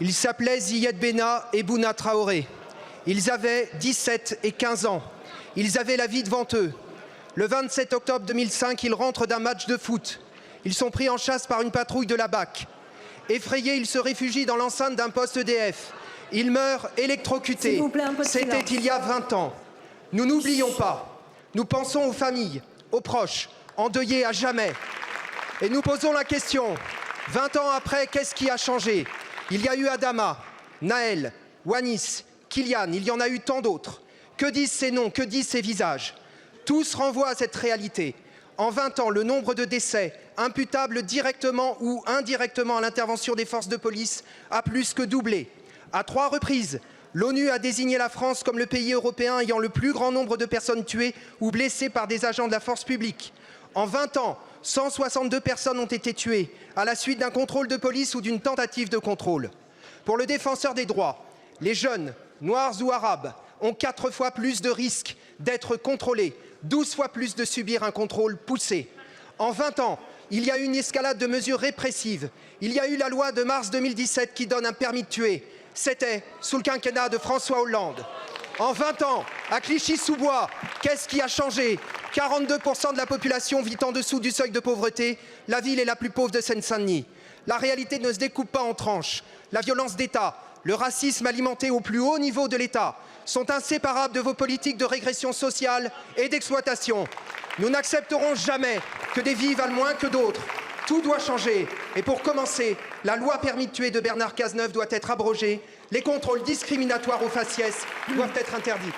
Ils s'appelaient Ziyad Benna et Bouna Traoré. Ils avaient 17 et 15 ans. Ils avaient la vie devant eux. Le 27 octobre 2005, ils rentrent d'un match de foot. Ils sont pris en chasse par une patrouille de la BAC. Effrayés, ils se réfugient dans l'enceinte d'un poste EDF. Ils meurent électrocutés. C'était il y a 20 ans. Nous n'oublions pas. Nous pensons aux familles, aux proches, endeuillés à jamais. Et nous posons la question, 20 ans après, qu'est-ce qui a changé? Il y a eu Adama, Naël, Wanis, Kylian, il y en a eu tant d'autres. Que disent ces noms? Que disent ces visages? Tous renvoient à cette réalité. En 20 ans, le nombre de décès imputables directement ou indirectement à l'intervention des forces de police a plus que doublé. À 3 reprises, l'ONU a désigné la France comme le pays européen ayant le plus grand nombre de personnes tuées ou blessées par des agents de la force publique. En 20 ans, 162 personnes ont été tuées à la suite d'un contrôle de police ou d'une tentative de contrôle. Pour le défenseur des droits, les jeunes, noirs ou arabes, ont 4 fois plus de risques d'être contrôlés, 12 fois plus de subir un contrôle poussé. En 20 ans, il y a eu une escalade de mesures répressives. Il y a eu la loi de mars 2017 qui donne un permis de tuer. C'était sous le quinquennat de François Hollande. En 20 ans, à Clichy-sous-Bois, qu'est-ce qui a changé? 42% de la population vit en dessous du seuil de pauvreté. La ville est la plus pauvre de Seine-Saint-Denis. La réalité ne se découpe pas en tranches. La violence d'État, le racisme alimenté au plus haut niveau de l'État sont inséparables de vos politiques de régression sociale et d'exploitation. Nous n'accepterons jamais que des vies valent moins que d'autres. Tout doit changer. Et pour commencer, la loi permis de tuer de Bernard Cazeneuve doit être abrogée. Les contrôles discriminatoires aux faciès doivent être interdits.